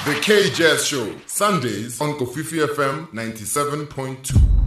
The K-Jazz Show, Sundays on Kofifi FM 97.2.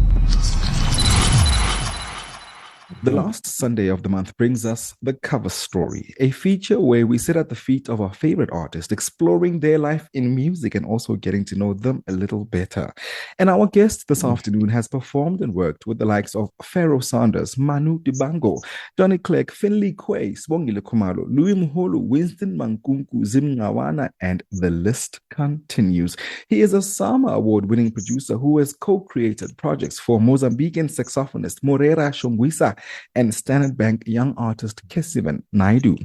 The last Sunday of the month brings us The Cover Story, a feature where we sit at the feet of our favorite artists, exploring their life in music and also getting to know them a little better. And our guest this afternoon has performed and worked with the likes of Pharaoh Sanders, Manu Dibango, Johnny Clegg, Finley Quay, Swongile Kumalo, Louis Muholo, Winston Mankunku, Zim Ngawana, and the list continues. He is a Sama Award-winning producer who has co-created projects for Mozambican saxophonist Morera Shongwisa and Standard Bank young artist Kesivan Naidu.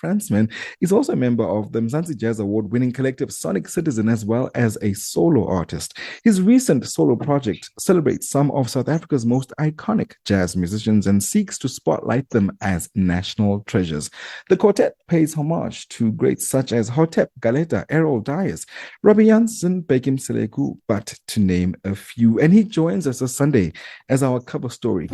Fransman is also a member of the Mzansi Jazz Award-winning collective Sonik Citizen as well as a solo artist. His recent solo project celebrates some of South Africa's most iconic jazz musicians and seeks to spotlight them as national treasures. The quartet pays homage to greats such as Hotep, Galeta, Errol Dias, Robbie Jansen, Bekim Seleku, but to name a few. And he joins us this Sunday as our cover story.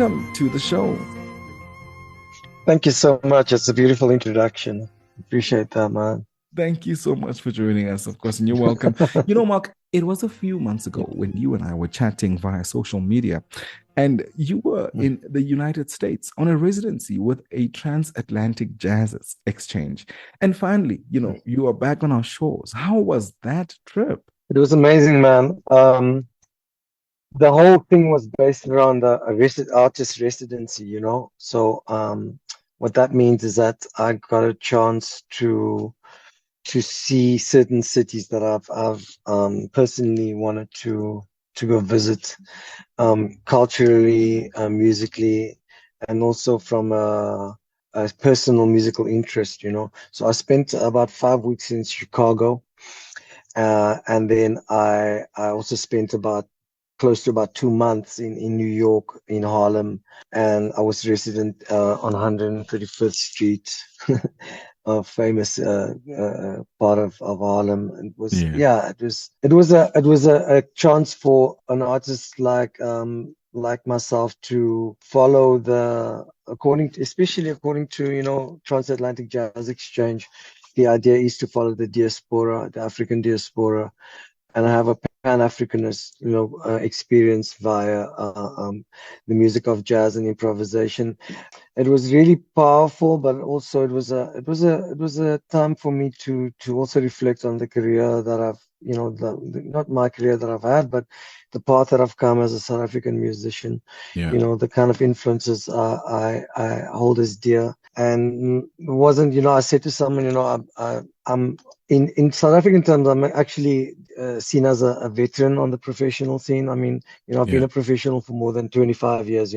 welcome to the show. Thank you so much. It's a beautiful introduction. Appreciate that, man. Thank you so much for joining us, of course, and you're welcome. You know, Mark, it was a few months ago when you and I were chatting via social media, and you were in the United States on a residency with a transatlantic jazz exchange. And finally, you are back on our shores. How was that trip? It was amazing, man. The whole thing was based around a artist residency, So what that means is that I got a chance to see certain cities that I've personally wanted to go visit, culturally, musically, and also from a personal musical interest, So I spent about 5 weeks in Chicago, and then I also spent about close to about 2 months in New York, in Harlem, and I was resident on 135th Street, a famous part of Harlem. It was Yeah. yeah, it was a chance for an artist like myself to follow especially according to Transatlantic Jazz Exchange. The idea is to follow the diaspora, the African diaspora, and I have a Pan-Africanist, experience via the music of jazz and improvisation. It was really powerful, but also it was a time for me to also reflect on the career that I've, not my career that I've had, but the path that I've come as a South African musician. Yeah. The kind of influences I hold as dear. And it wasn't, I said to someone, I'm in South African terms, I'm actually seen as a veteran on the professional scene. I mean, I've been Yeah. a professional for more than 25 years,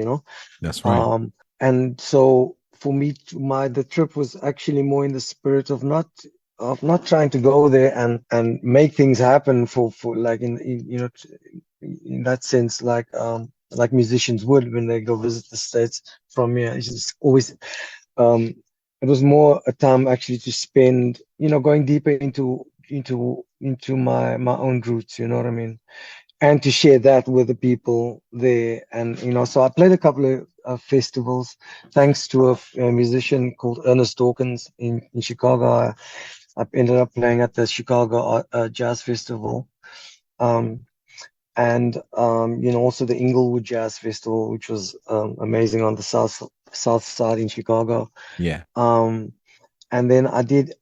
That's right. And so for me, the trip was actually more in the spirit of not trying to go there and make things happen for like in that sense, like musicians would when they go visit the States from here. It's just always um it was more a time actually to spend, going deeper into my own roots, you know what I mean? And to share that with the people there. And so I played a couple of festivals thanks to a musician called Ernest Dawkins in Chicago. I ended up playing at the Chicago Jazz Festival, um, and also the Inglewood Jazz Festival, which was amazing on the south side in Chicago. Yeah. Um, and then I did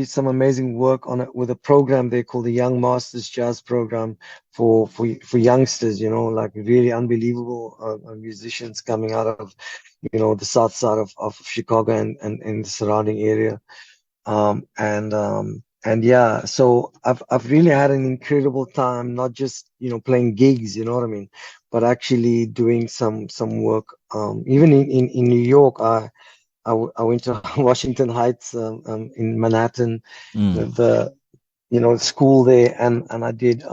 some amazing work on it with a program they call the Young Masters Jazz Program for youngsters, like really unbelievable musicians coming out of, the south side of Chicago and the surrounding area. And yeah, so I've really had an incredible time, not just, playing gigs, you know what I mean, but actually doing some work. Even in New York, I went to Washington Heights, in Manhattan, the school there, and I did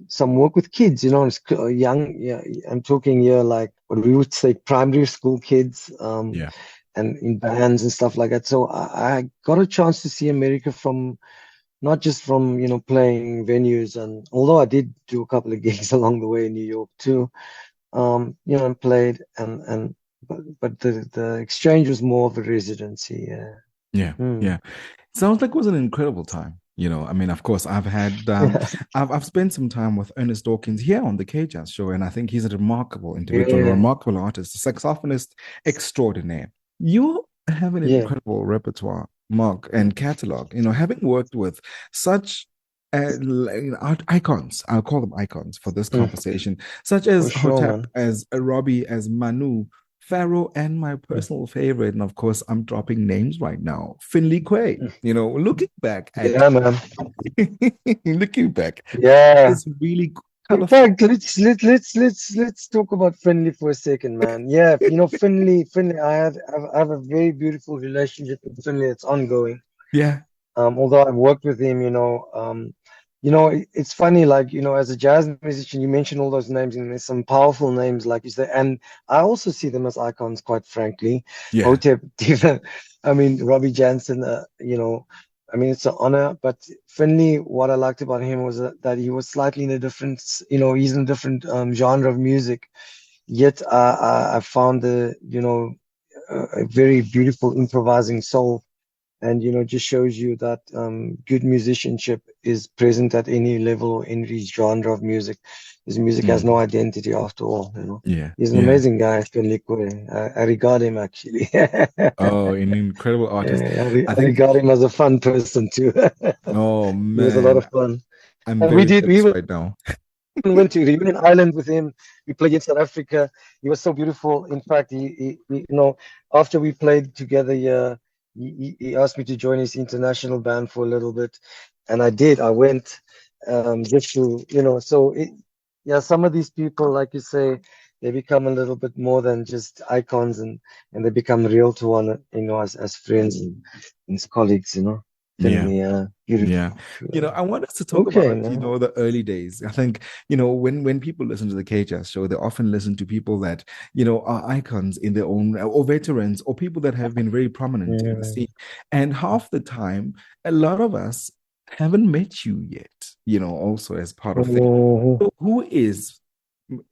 some work with kids, it's young. Yeah, I'm talking here like what we would say primary school kids, Yeah. and in bands and stuff like that. So I got a chance to see America from not just from playing venues, and although I did do a couple of gigs along the way in New York too, and played but the exchange was more of a residency. Yeah. Yeah. Mm. Yeah. Sounds like it was an incredible time. I mean, of course, I've spent some time with Ernest Dawkins here on the K Jazz Show, and I think he's a remarkable individual, a Yeah. remarkable artist, a saxophonist extraordinaire. You have an Yeah. incredible repertoire, Mark, and catalog. Having worked with such art icons, I'll call them icons for this Mm. conversation, such For as sure, Hotep, man. as Robbie, as Manu, Pharaoh, and my Mm. personal favorite, and of course, I'm dropping names right now, Finley Quay. Mm. Looking back at Yeah, man. looking back at Yeah. this really In colorful. fact, let's talk about Finley for a second, man. Yeah, Finley. I have a very beautiful relationship with Finley. It's ongoing. Yeah, Although I've worked with him, it's funny, like, as a jazz musician, you mention all those names, and there's some powerful names, like you say, and I also see them as icons, quite frankly. yeah, Hotep, Diva, I mean, Robbie Jansen, I mean, it's an honor, but Finley, what I liked about him was that he was slightly in a different, he's in a different genre of music. yet I found a very beautiful improvising soul. And just shows you that good musicianship is present at any level or any genre of music. His music has no identity after all. Yeah. He's an amazing guy, Felipe. I regard him actually. Oh, an incredible artist. I I think, regard him as a fun person too. oh He was a lot man, of fun. I'm And very we jealous even right now. went to Reunion Island with him. We played in South Africa. He was so beautiful. In fact, after we played together, he asked me to join his international band for a little bit, and I did. I went just to, yeah. Some of these people, like you say, they become a little bit more than just icons, and they become real to one, as friends and as colleagues. Yeah. Definitely, Yeah. beautiful. I want us to talk Okay, about, man. the early days. I think, when people listen to the KJazz show, they often listen to people that, are icons in their own, or veterans, or people that have been very prominent in the scene. And half the time, a lot of us haven't met you yet, also as part of things. Mhm. So who is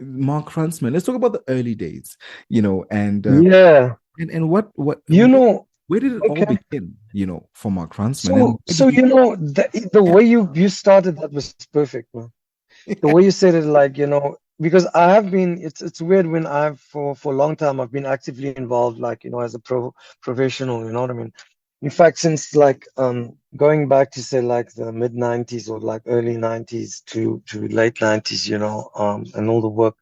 Mark Fransman? Let's talk about the early days, and Yeah, what you know, where did it all okay. begin, for Mark Fransman? And So, where so did you the way you started that was perfect, man. The way you said it, like, because I have been, it's weird when I've for a long time I've been actively involved, like, as a professional, you know what I mean? In fact, since like going back to say like the mid 90s or like early 90s to late 90s, and all the work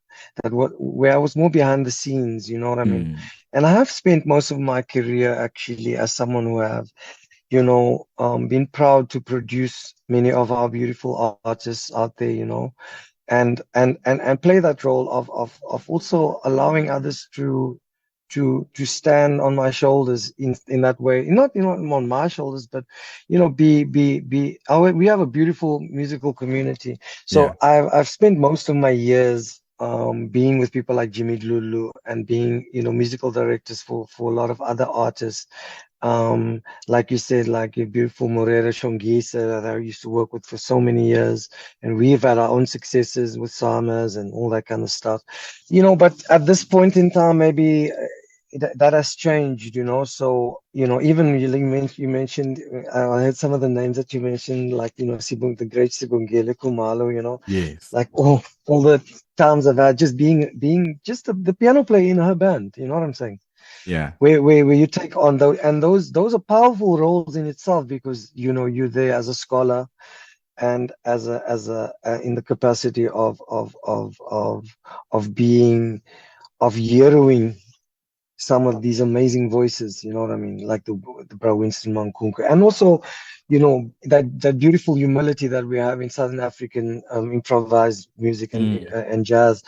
where I was more behind the scenes, you know what I mean? Mm, And I have spent most of my career actually as someone who have been proud to produce many of our beautiful artists out there, and play that role of also allowing others to stand on my shoulders in that way, not on my shoulders, but we have a beautiful musical community. yeah. So I've spent most of my years being with people like Jimmy Lulu and being musical directors for a lot of other artists, like you said, like your beautiful Morera Shongisa that I used to work with for so many years, and we've had our own successes with Samas and all that kind of stuff, but at this point in time, maybe that has changed, so even you mentioned, I heard some of the names that you mentioned, like the great Sibongile Kumalo, Yes. like all the times I've had just being just the piano player in her band, you know what I'm saying? Yeah. Where you take on those are powerful roles in itself, because you're there as a scholar and as a in the capacity of being of hearing some of these amazing voices, you know what I mean, like the Bra Winston Mankunku, and also that beautiful humility that we have in Southern African improvised music and jazz,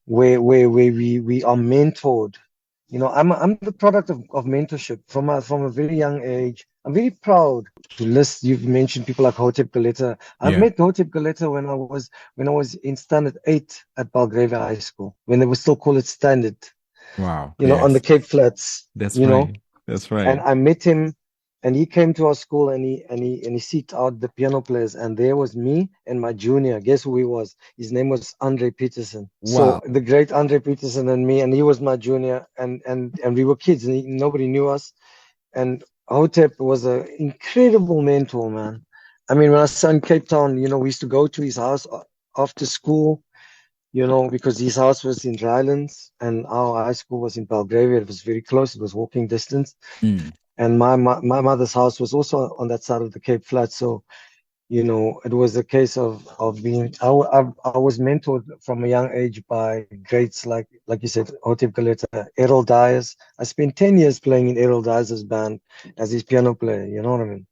where we are mentored. I'm the product of mentorship from a very young age. I'm very proud to list. You've mentioned people like Hotep Galeta. I've Yeah. met Hotep Galeta when I was in Standard 8 at Belgravia High School, when they would still call it Standard, Wow. on the Yes. Cape Flats, That's right. That's and right. I met him, and he came to our school, and he seeked out the piano players, and there was me and my junior. Guess who he was? His name was Andre Peterson. So Wow. the great Andre Peterson and me, and he was my junior, and we were kids, and nobody knew us. And Hotep was an incredible mentor, man. I mean, when I was in Cape Town, we used to go to his house after school, because his house was in Rylands and our high school was in Belgravia. It was very close. It was walking distance. Mm. And my mother's house was also on that side of the Cape Flat. So, it was a case of being, I was mentored from a young age by greats like you said, Hotep Galeta, Errol Dyers. I spent 10 years playing in Errol Dyers' band as his piano player. You know what I mean?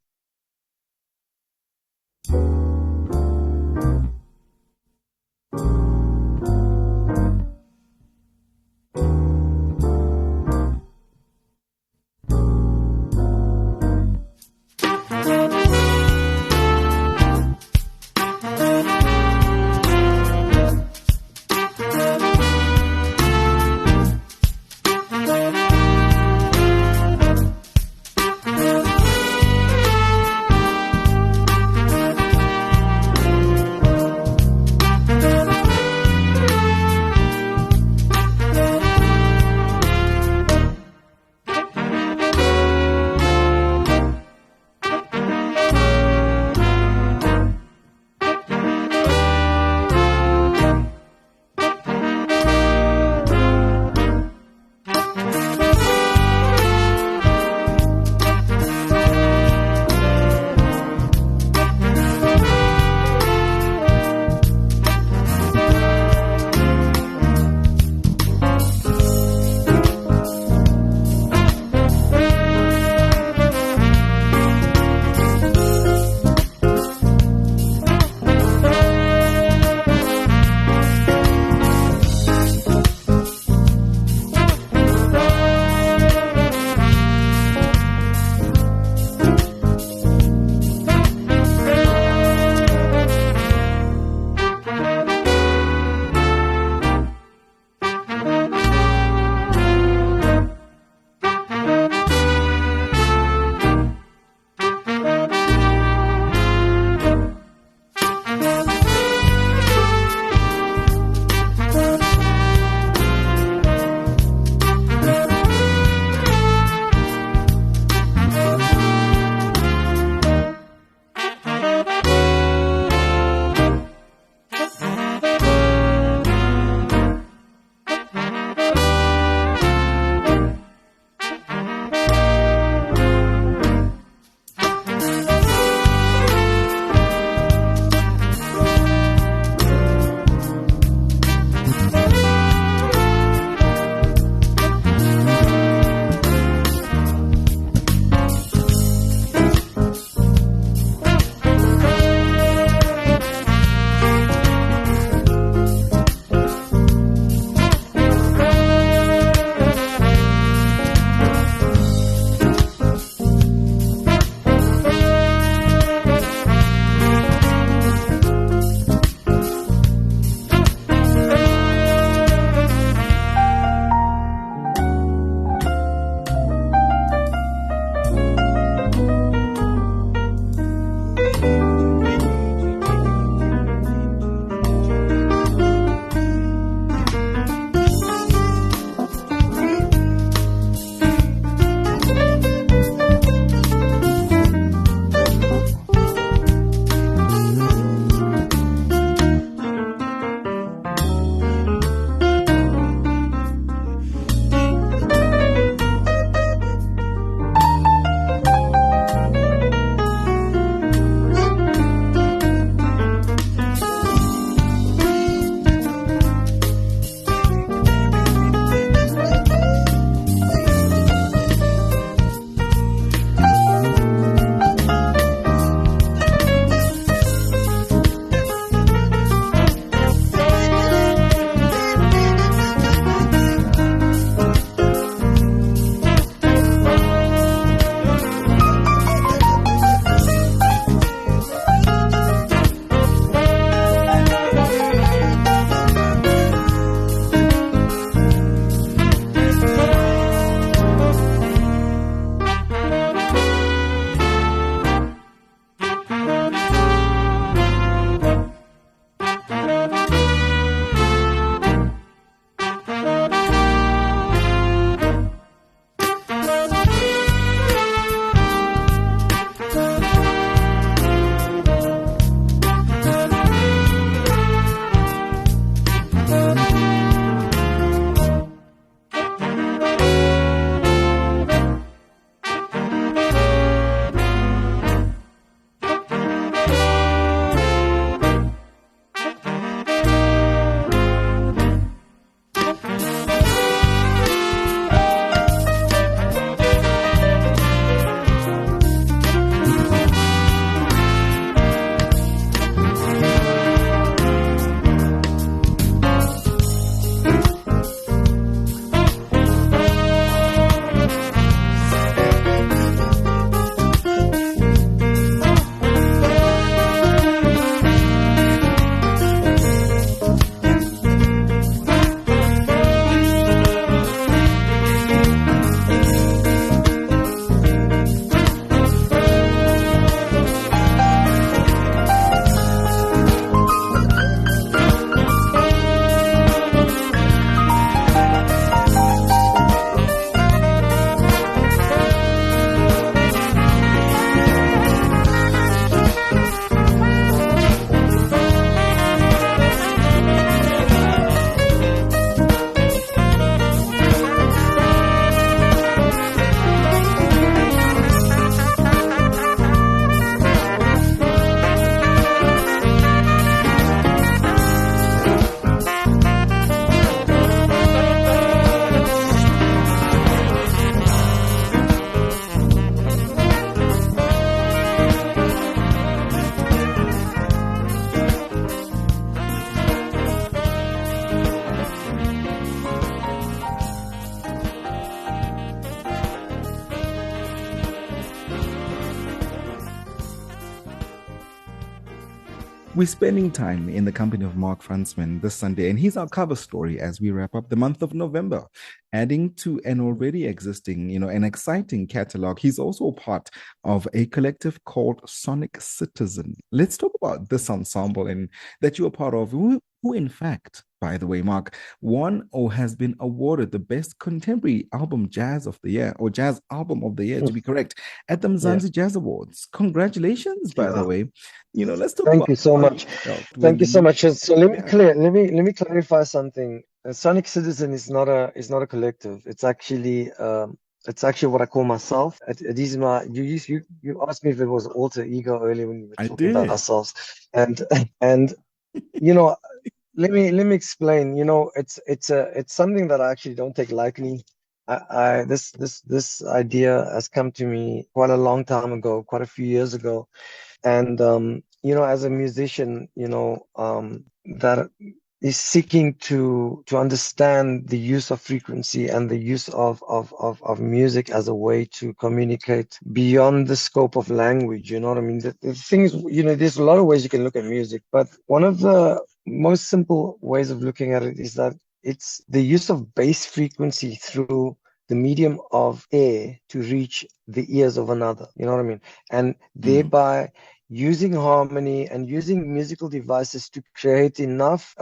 We're spending time in the company of Mark Fransman this Sunday, and he's our cover story as we wrap up the month of November. Adding to an already existing, an exciting catalog, he's also part of a collective called Sonik Citizen. Let's talk about this ensemble and that you're part of, who in fact, by the way, Mark, won or has been awarded the best contemporary album jazz of the year, or jazz album of the year, to be correct, at the Yeah. Mzansi Jazz Awards. Congratulations, by the way. Let's talk Thank about you so how much. you felt Thank you so when, much. So yeah, let me clarify something. Sonic Citizen is not a collective. It's actually what I call myself. It is my you asked me if it was alter ego earlier when we were I talking about did. ourselves, and and you know let me explain. It's something that I actually don't take lightly. This idea has come to me quite a long time ago, quite a few years ago. And as a musician, that is seeking to understand the use of frequency and the use of music as a way to communicate beyond the scope of language. You know what I mean? The thing is, there's a lot of ways you can look at music, but one of the most simple ways of looking at it is that it's the use of bass frequency through the medium of air to reach the ears of another. You know what I mean? And Mm, thereby using harmony and using musical devices to create enough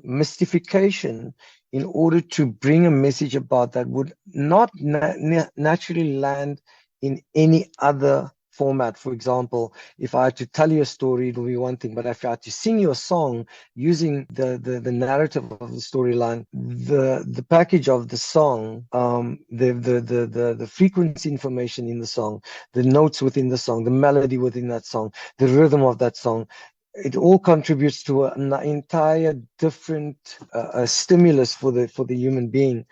mystification in order to bring a message about that would not naturally land in any other format. For example, if I had to tell you a story, it would be one thing, but if I had to sing you a song using the narrative of the storyline, the package of the song, the frequency information in the song, the notes within the song, the melody within that song, the rhythm of that song, it all contributes to an entire different stimulus for the human being.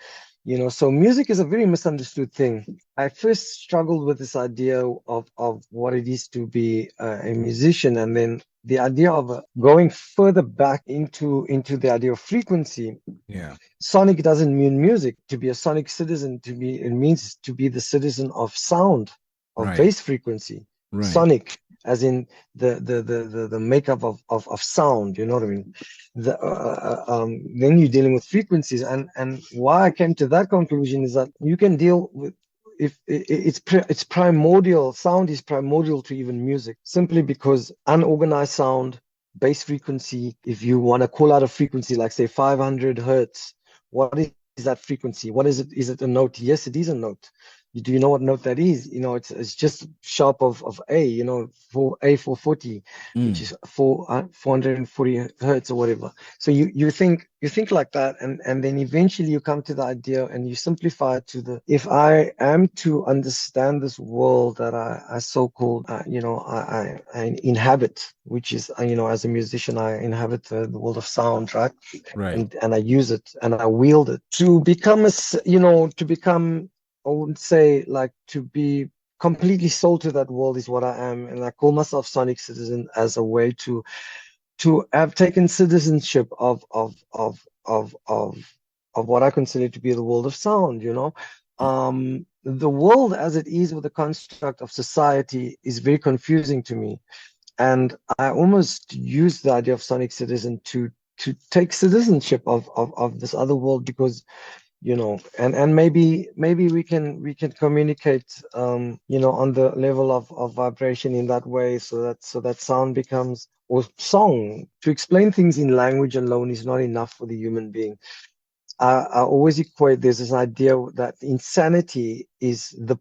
So music is a very misunderstood thing. I first struggled with this idea of what it is to be a musician, and then the idea of going further back into the idea of frequency. yeah, Sonic doesn't mean music. To be a sonic citizen, it means to be the citizen of sound, of right, bass frequency. right. Sonic, as in the makeup of sound. You know what I mean? Then you're dealing with frequencies, and why I came to that conclusion is that you can deal with, if it's primordial. Sound is primordial to even music, simply because unorganized sound, bass frequency, if you want to call out a frequency like say 500 hertz, what is that frequency? What is it? Is it a note? Yes, it is a note. Do you know what note that is? It's just sharp of A, for A440, which Mm, is 440 hertz or whatever. So you think like that, and then eventually you come to the idea and you simplify it to if I am to understand this world that I so-called, I inhabit, which is, as a musician, I inhabit the world of sound, right? right. And I use it and I wield it to become to become, I wouldn't say, like, to be completely sold to that world is what I am, and I call myself Sonic Citizen as a way to have taken citizenship of what I consider to be the world of sound. The world as it is with the construct of society is very confusing to me, and I almost use the idea of Sonic Citizen to take citizenship of this other world, because and maybe we can communicate on the level of vibration in that way, so that sound becomes, or song, to explain things in language alone is not enough for the human being. I always equate, there's this idea that insanity is the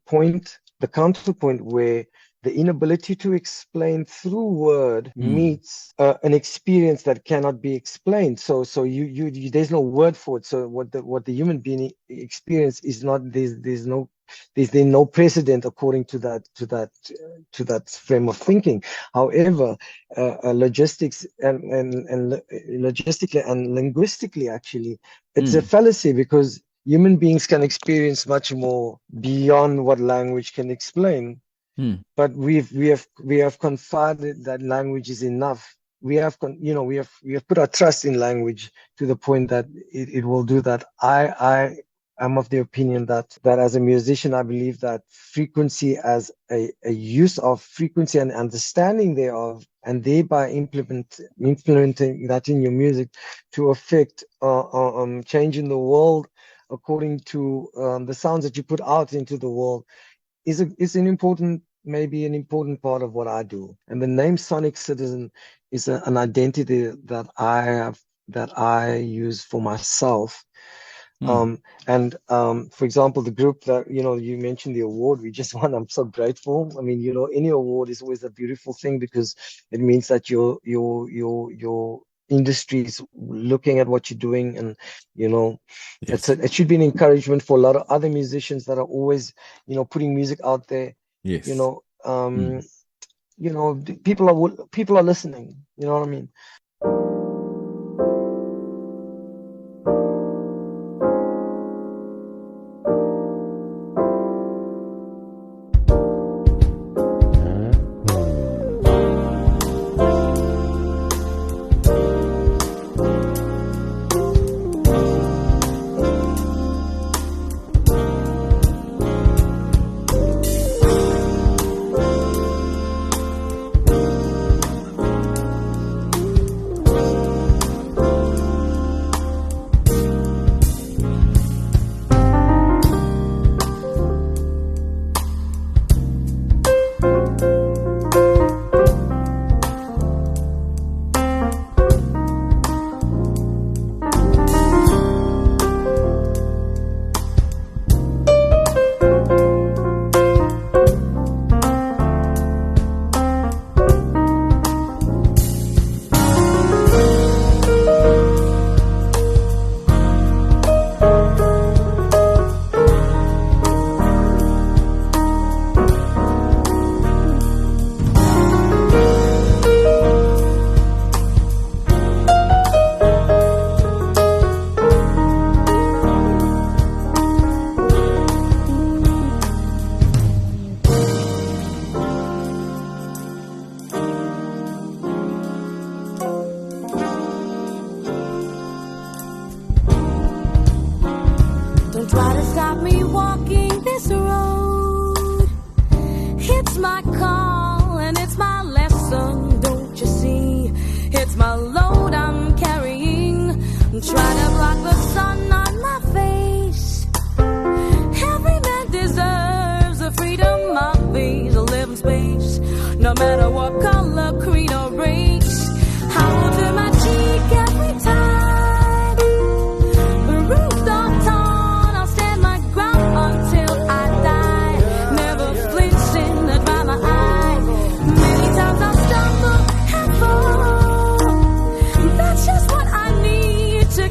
counterpoint, where the inability to explain through word Mm, meets an experience that cannot be explained. So there's no word for it. So what the human being experience is not, there's no precedent according to that frame of thinking. However, logistics and logistically and linguistically, actually, it's a mm, fallacy, because human beings can experience much more beyond what language can explain. mm, But we have confided that language is enough. We have put our trust in language to the point that it will do that. I'm of the opinion that as a musician, I believe that frequency as a use of frequency and understanding thereof, and thereby implementing that in your music to affect changing the world according to the sounds that you put out into the world is an important, maybe an important part of what I do. And the name Sonik Citizen is an identity that I have, that I use for myself. And for example, the group that, you mentioned the award we just won, I'm so grateful. I mean, any award is always a beautiful thing, because it means that your industry is looking at what you're doing, and Yes. it should be an encouragement for a lot of other musicians that are always putting music out there. Yes. People are listening, you know what I mean. Try to stop me walking this road. It's my call and it's my lesson, don't you see? It's my load I'm carrying. Try to block the sun on my face. Every man deserves the freedom of these live in space, no matter what color, creed, or race. I will turn my cheek every time the roof don't talk.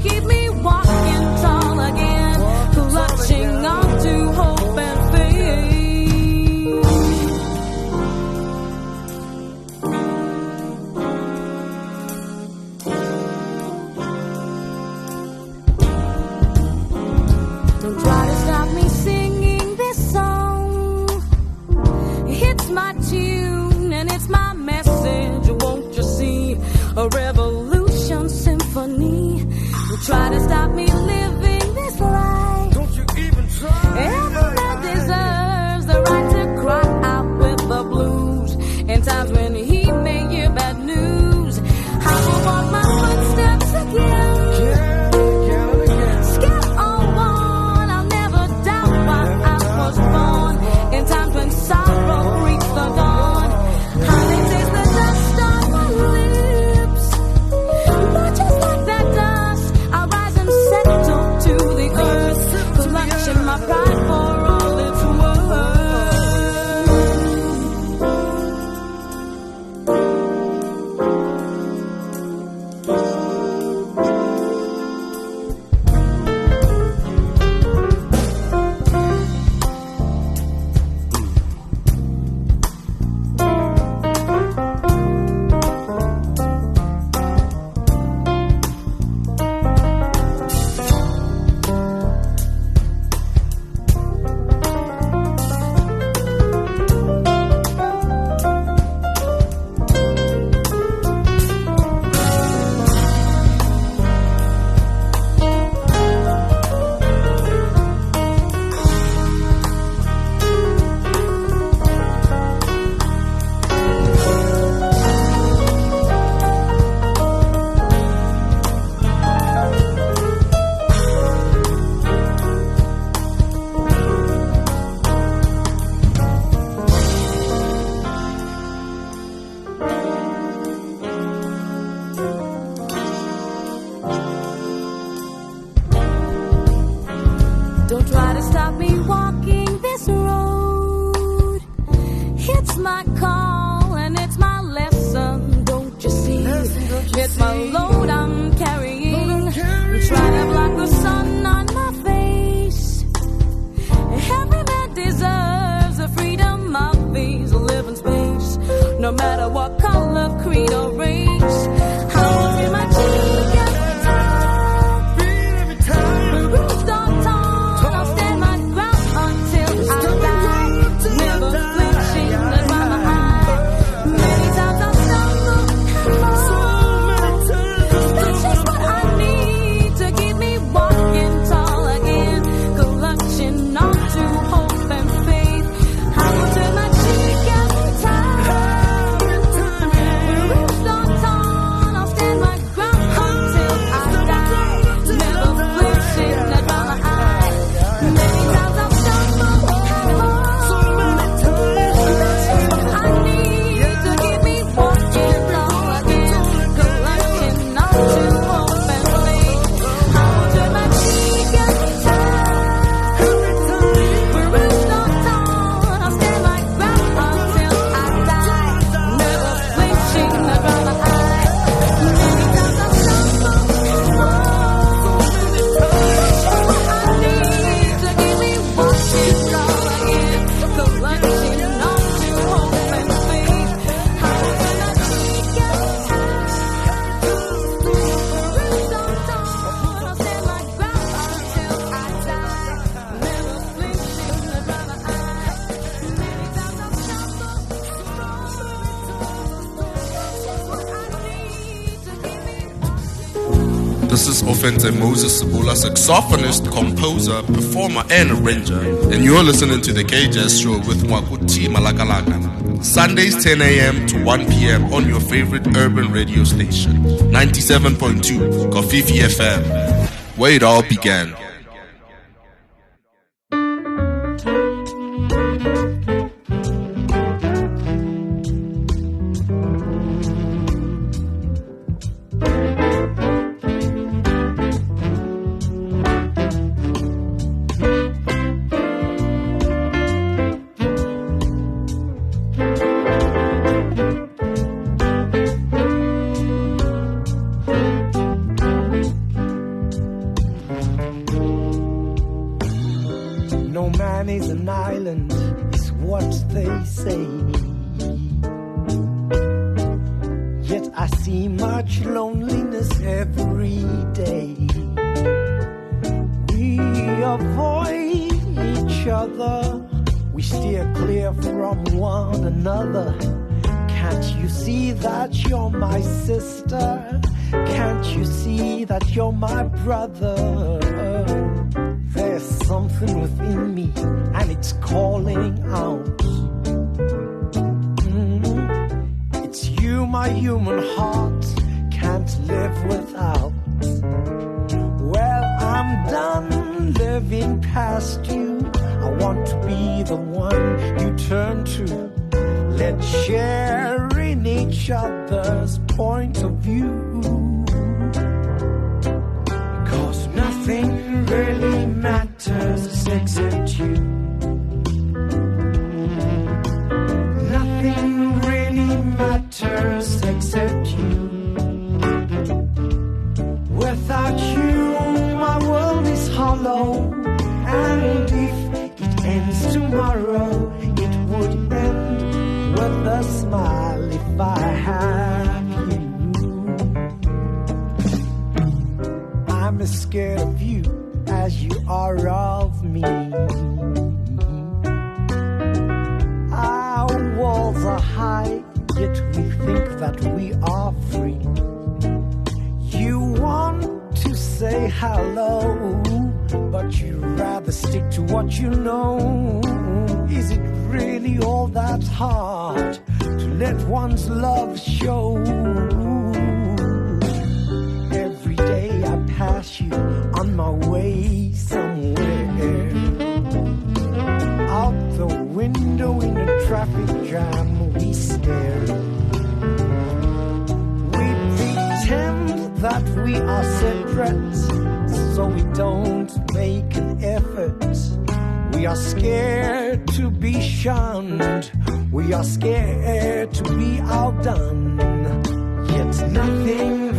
Keep me walking tall again, clutching on to hope and faith. Don't try to stop me singing this song. It's my tune and it's my message, won't you see? A revolution symphony. Try to stop me living this life. Don't you even try. Every man deserves the right to cry out with the blues. In times when he may hear bad news, I will walk my footsteps again. Scared or worn, I'll never doubt why I was born. In times when sorrow reached the dawn, I may taste the dust on my lips, but just like that dust, I'll rise and settle to the earth, clutching my pride for all it's worth. It's my load I'm carrying. Try to block the sun on my face. Every man deserves the freedom of these living space, no matter what color, creed, or race. I will feel my cheek every time. The roof don't turn. I'll stand my ground until I die. Never flinching, that's why my eye. Many times I'll stumble and fall. That's just what I need to keep me walking tall again, clutching on to hope and faith. I will turn my cheek every time. The roof's not torn, I'll stand my ground until I die. Never flinching, that's why my eye. Many times I'll stumble and fall. That's just what I need to keep me walking tall again, clutching on to hope and faith. I will turn my cheek every time. The roof's not torn, I'll stand my ground until I die. Never flinching, that's why my eye. Many times I'll stumble and fall. That's just what I need to keep me walking tall again, clutching on to hope and faith. I will turn my cheek every time. The roof's not torn, I'll stand my ground until I die. Never flinching, that's why my eye. Many times I'll stumble and fall. That's just what I need to keep me walking. This is Offense Moses Sabula, saxophonist, composer, performer, and arranger. And you're listening to the KJS Show with Mwakuti Malakalaka. Sundays 10 a.m. to 1 p.m. on your favorite urban radio station. 97.2 Kofifi FM, where it all began. No man is an island, is what they say. Yet I see much loneliness every day. We avoid each other, we steer clear from one another. Can't you see that you're my sister? Can't you see that you're my brother? There's something within me and it's calling out. It's you, my human heart can't live without. Well, I'm done living past you. I want to be the one you turn to. Let's share in each other's point of view. 'Cause nothing really matters except you. Nothing really matters except you. Without you, my world is hollow. And if it ends tomorrow, it would end with a smile if I have you. I'm as scared of you as you are of me. Our walls are high, yet we think that we are free. You want to say hello, but you'd rather stick to what you know. Is it really all that hard to let one's love show? Every day I pass you on my way somewhere. Out the window in a traffic jam we stare. We pretend that we are separate, so we don't make an effort. We are scared to be shunned. We are scared to be outdone. Yet nothing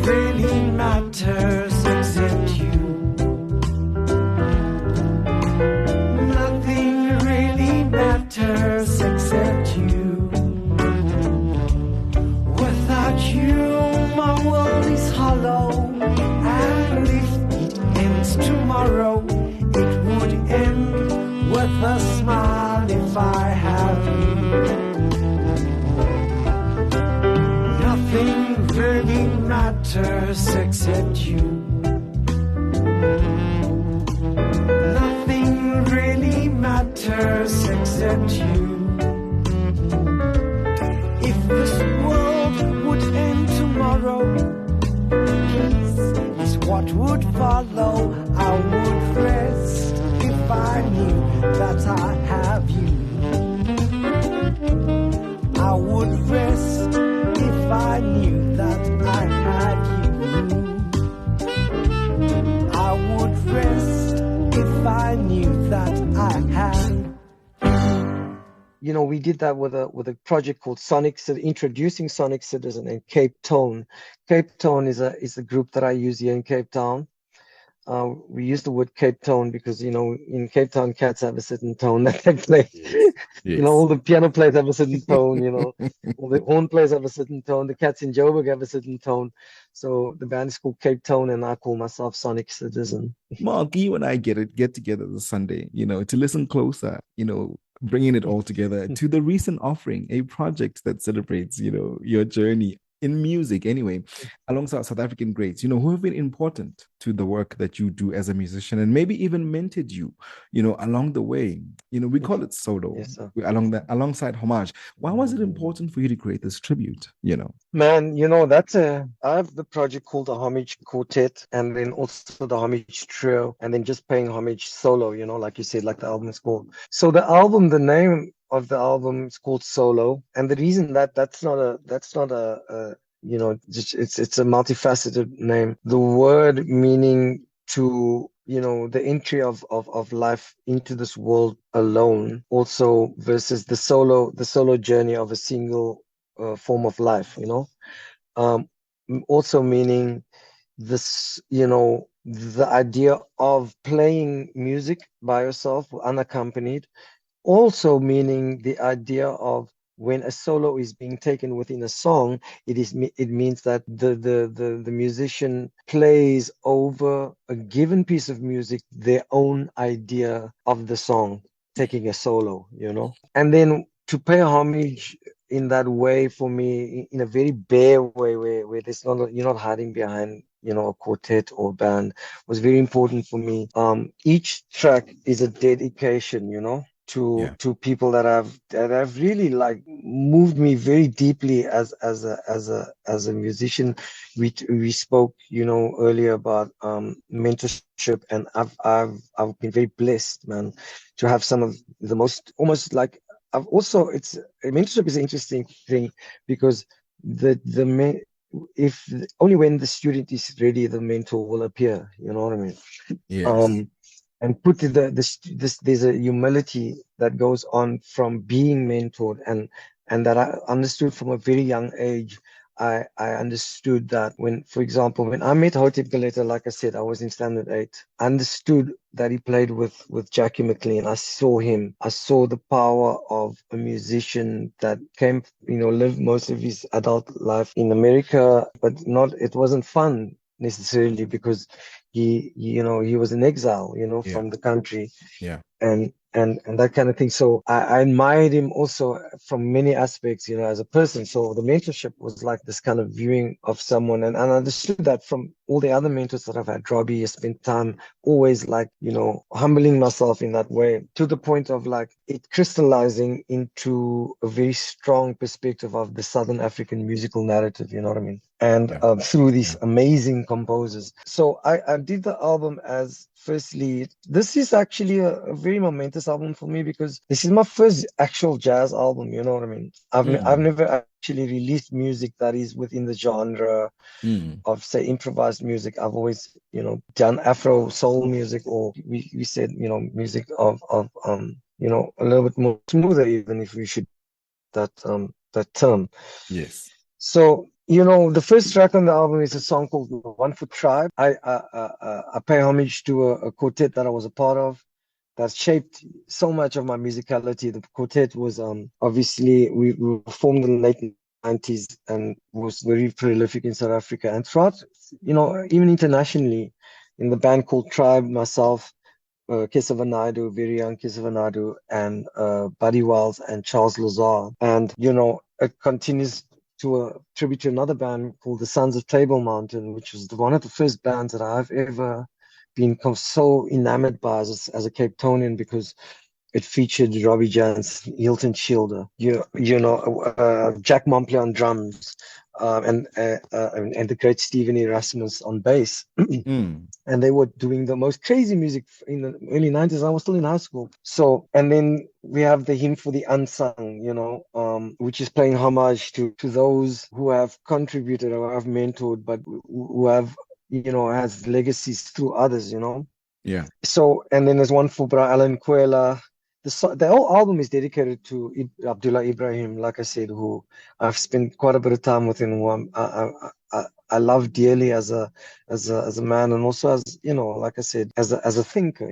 really matters except you. Nothing really matters except you. If this world would end tomorrow, peace is what would follow. I would rest if I knew that I have you. I would rest if I knew that I had you. I would rest if I knew that I had. You know, we did that with a project called Sonik, introducing Sonik Citizen in Cape Town. Cape Town is a group that I use here in Cape Town. We use the word Cape Town because, you know, in Cape Town, cats have a certain tone that they play. Yes. You know, all the piano players have a certain tone, you know, all the horn players have a certain tone. The cats in Joburg have a certain tone. So the band is called Cape Town, and I call myself Sonik Citizen. Mark, you and I get together this Sunday, you know, to listen closer, you know, bringing it all together to the recent offering, a project that celebrates, you know, your journey in music anyway, alongside South African greats, you know, who have been important to the work that you do as a musician and maybe even mentored you, you know, along the way. You know, we call it solo, Yes, sir. alongside homage. Why was it important for you to create this tribute, you know? Man, you know, I have the project called the Homage Quartet, and then also the Homage Trio, and then just paying homage solo, you know, like you said, like the album is called. So the name of the album is called Solo, and the reason that's not a you know, it's a multifaceted name. The word meaning to, you know, the entry of life into this world alone, also versus the solo journey of a single form of life, you know. Also meaning this, you know, the idea of playing music by yourself unaccompanied. Also meaning the idea of when a solo is being taken within a song, it means that the musician plays over a given piece of music their own idea of the song, taking a solo, you know. And then to pay homage in that way, for me, in a very bare way, where there's you're not hiding behind, you know, a quartet or band, was very important for me. Each track is a dedication, you know, to people that have really like moved me very deeply as a musician. We spoke, you know, earlier about mentorship, and I've been very blessed, man, to have some of the most, almost like, mentorship is an interesting thing, because if only when the student is ready, the mentor will appear, you know what I mean? Yes. And put there's a humility that goes on from being mentored, and that I understood from a very young age. I understood that when, for example, when I met Hotep Galeta, like I said, I was in standard 8. I understood that he played with Jackie McLean. I saw him. I saw the power of a musician that came, you know, lived most of his adult life in America, but it wasn't fun necessarily, because you know, he was in exile, you know, from the country. And that kind of thing. So I admired him also from many aspects, you know, as a person. So the mentorship was like this kind of viewing of someone, and I understood that from all the other mentors that I've had. Robbie, I spent time always like, you know, humbling myself in that way, to the point of like it crystallizing into a very strong perspective of the Southern African musical narrative, you know what I mean? And through these amazing composers. So I did the album as, firstly, this is actually a very momentous album for me, because this is my first actual jazz album, you know what I mean? I've never actually released music that is within the genre of, say, improvised music. I've always, you know, done Afro soul music, or we said, you know, music of you know, a little bit more smoother, even if we should that term. Yes. So, you know, the first track on the album is a song called One Foot Tribe. I pay homage to a quartet that I was a part of that shaped so much of my musicality. The quartet was obviously we formed in the late 90s and was very prolific in South Africa, and throughout, you know, even internationally, in the band called Tribe, myself, Kesava Naidu, very young Kesava Naidu, and Buddy Wells and Charles Lazar. And, you know, it continues to a tribute to another band called the Sons of Table Mountain, which was one of the first bands that I've ever been so enamored by as a Cape Townian, because it featured Robbie Jones, Hilton Schilder, Jack Mompley on drums, and the great Stephen Erasmus on bass. And they were doing the most crazy music in the early 90s. I was still in high school. So, and then we have the Hymn for the Unsung, which is playing homage to those who have contributed or have mentored, but who have, has legacies through others, Yeah. So, and then there's one for Bra Alan Kwela. The whole album is dedicated to Abdullah Ibrahim, like I said, who I've spent quite a bit of time with, and who I love dearly as a man, and also as, like I said, as a thinker,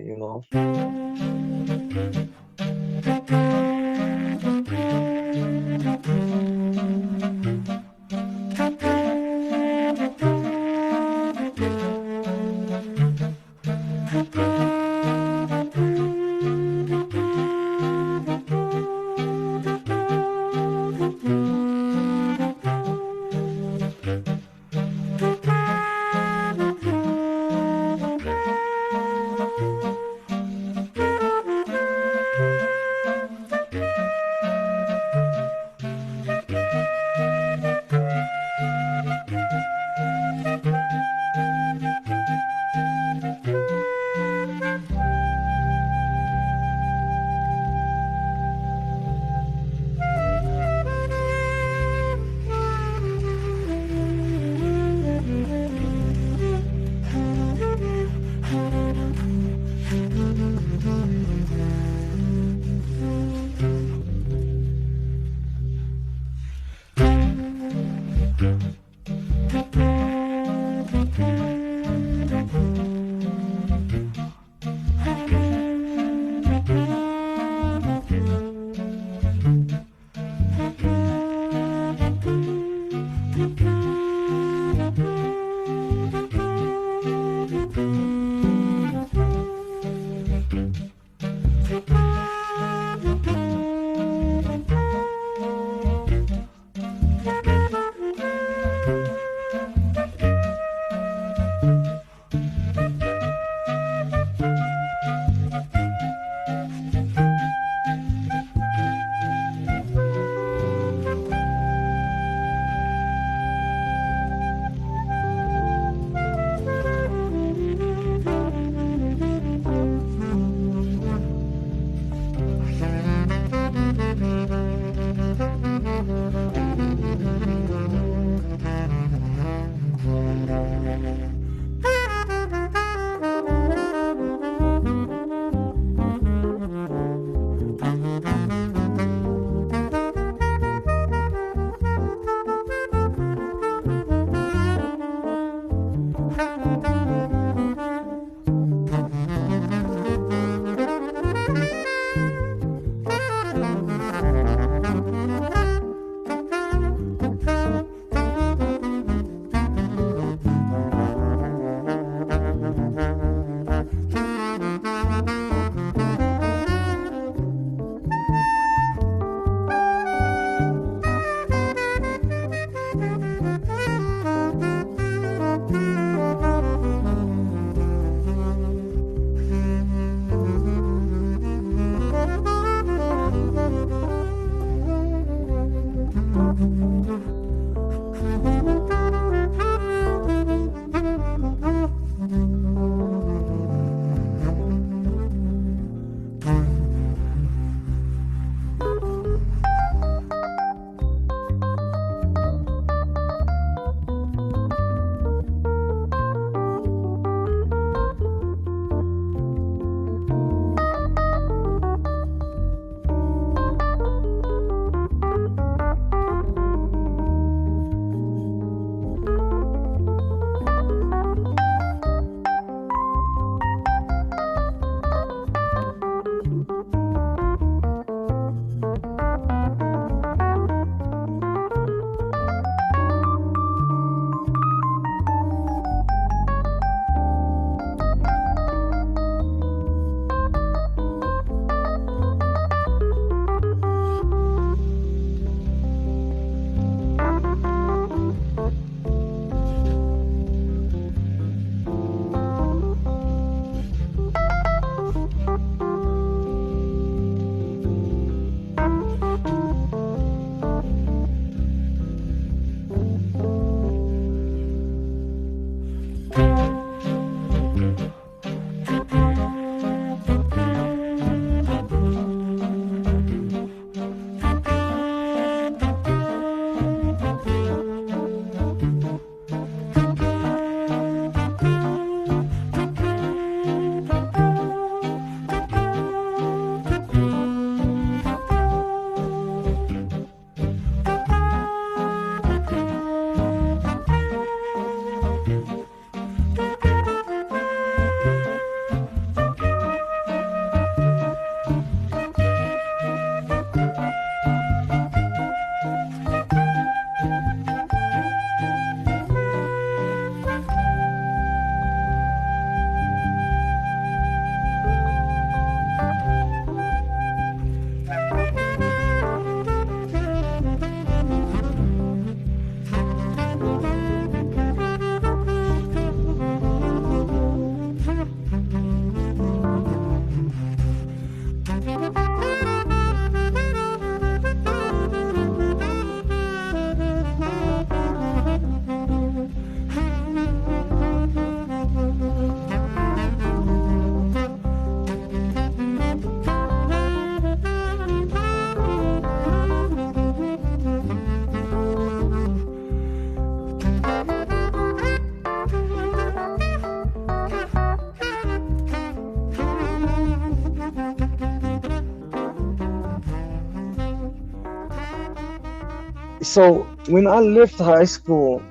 So when I left high school,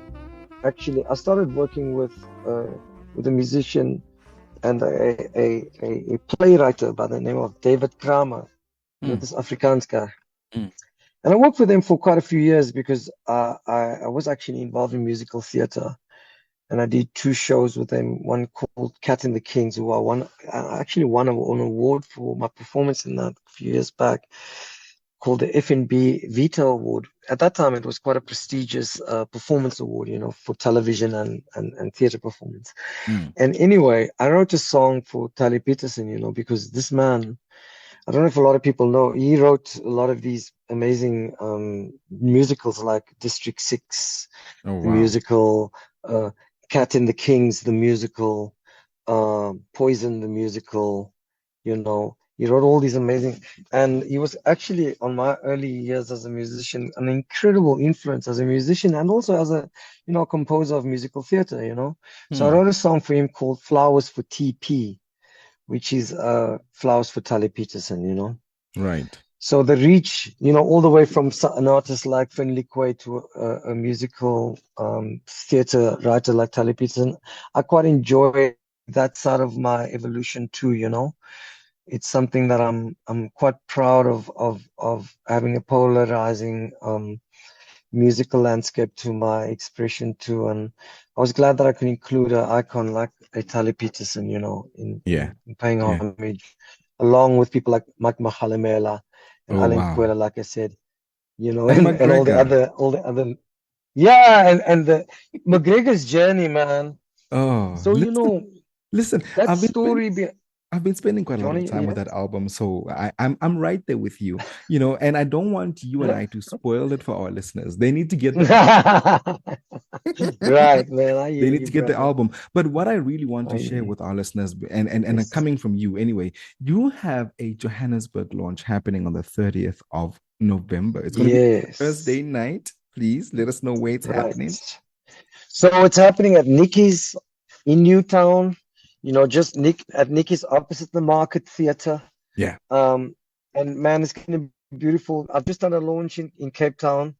actually, I started working with a musician and a playwright by the name of David Kramer, this Afrikaans guy. Mm. And I worked with him for quite a few years because I was actually involved in musical theater. And I did 2 shows with him, one called Cat and the Kings, who I actually won an award for my performance in that a few years back, called the FNB Vita Award. At that time, it was quite a prestigious performance award, for television and theater performance. Mm. And anyway, I wrote a song for Tali Peterson, because this man, I don't know if a lot of people know, he wrote a lot of these amazing musicals like District 6, Oh, the wow. musical, Cat and the Kings, the musical, Poison, the musical, He wrote all these amazing, and he was actually, on my early years as a musician, an incredible influence as a musician and also as a, composer of musical theater, So I wrote a song for him called Flowers for TP, which is Flowers for Tali Peterson, Right. So the reach, all the way from an artist like Finley Quay to a musical theater writer like Tali Peterson, I quite enjoy that side of my evolution too, It's something that I'm quite proud of having a polarizing musical landscape to my expression too, and I was glad that I could include an icon like Tali Peterson, in paying homage, along with people like Mike Mahalemela and Oh, Alan wow. Kwela, like I said, And and all the other, and the McGregor's journey, man. Oh, So listen, that I've been story. I've been spending quite a lot of Johnny, time with that album, so I'm right there with you, and I don't want you and I to spoil it for our listeners. They need to get Right, man. I they hear need you, to get the brother. album. But what I really want to I share hear you. with our listeners, and Yes. coming from you anyway, you have a Johannesburg launch happening on the 30th of November. It's going to be Yes. Thursday night. Please let us know where it's happening. So it's happening at Nikki's in Newtown, just at Nikki's opposite the Market Theatre. Yeah. And man, it's going to be beautiful. I've just done a launch in Cape Town,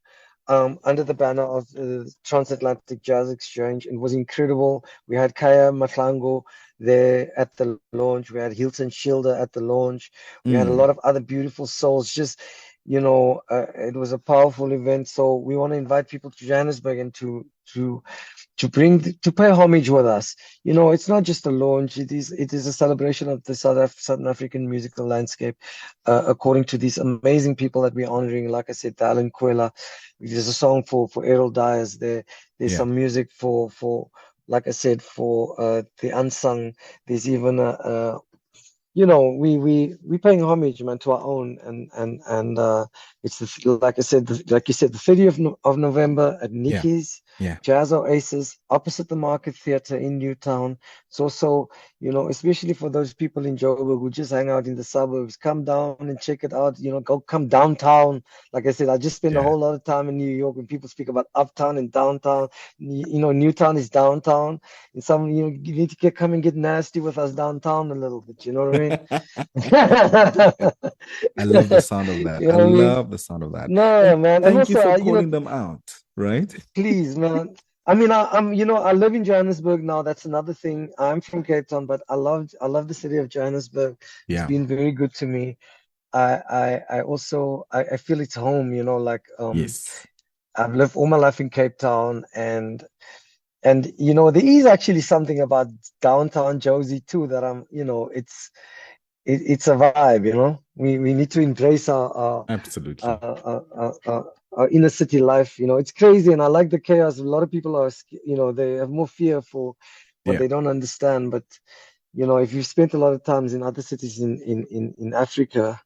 under the banner of the Transatlantic Jazz Exchange. It was incredible. We had Kaya Matlango there at the launch. We had Hilton Schilder at the launch. We had a lot of other beautiful souls. Just, it was a powerful event. So we want to invite people to Johannesburg and to pay homage with us. It's not just a launch. It is a celebration of the Southern African musical landscape, according to these amazing people that we're honoring. Like I said, Alan Kwela. There's a song for Errol Dyers there. There's some music for like I said, for the unsung. There's even we paying homage, man, to our own, and it's like I said, like you said, the 30th of November at Nikki's Jazz Oasis opposite the Market Theatre in Newtown. It's also, especially for those people in Joburg who just hang out in the suburbs, come down and check it out. Come downtown. Like I said, I just spend a whole lot of time in New York when people speak about uptown and downtown. Newtown is downtown, and you need to come and get nasty with us downtown a little bit. You know what I mean? I love the sound of that. I love the sound of that. No, man. Thank you for calling them out, right? Please, man. I mean, I live in Johannesburg now. That's another thing. I'm from Cape Town, but I love the city of Johannesburg. It's been very good to me. I also feel it's home. Yes. I've lived all my life in Cape Town, and there is actually something about downtown Josie too that it's a vibe. We need to embrace our absolutely our inner city life. It's crazy, and I like the chaos. A lot of people are, they have more fear for what they don't understand. But if you've spent a lot of times in other cities in Africa,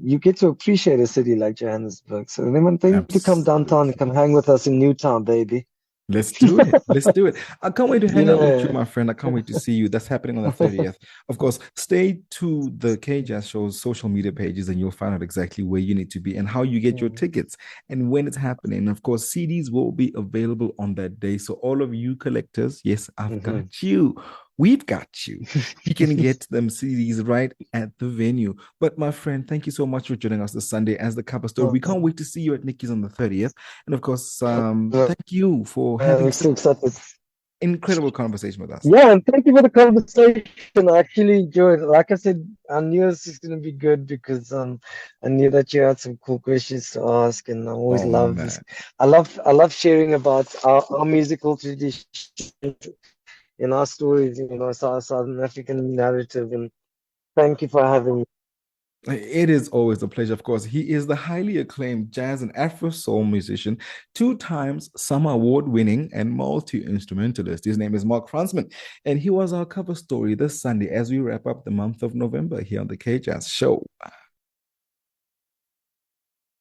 you get to appreciate a city like Johannesburg. So they need to come downtown and come hang with us in Newtown, baby. Let's do it. Let's do it. I can't wait to hang out with you, my friend. I can't wait to see you. That's happening on the 30th. Of course, stay to the K-Jazz Show's social media pages and you'll find out exactly where you need to be and how you get your tickets and when it's happening. And of course, CDs will be available on that day. So all of you collectors, yes, I've got you. we've got you. You can get them CDs right at the venue. But my friend, thank you so much for joining us this Sunday as the cover story. We can't wait to see you at Nikki's on the 30th. And of course, thank you for having so excited. Incredible conversation with us. Yeah, and thank you for the conversation. I actually enjoyed it. Like I said, I knew this was going to be good because I knew that you had some cool questions to ask, and I always love this. I love sharing about our musical tradition in our stories, our Southern African narrative. And thank you for having me. It is always a pleasure, of course. He is the highly acclaimed jazz and Afro soul musician, 2 times Summer Award winning and multi instrumentalist. His name is Mark Fransman, and he was our cover story this Sunday as we wrap up the month of November here on the K Jazz Show.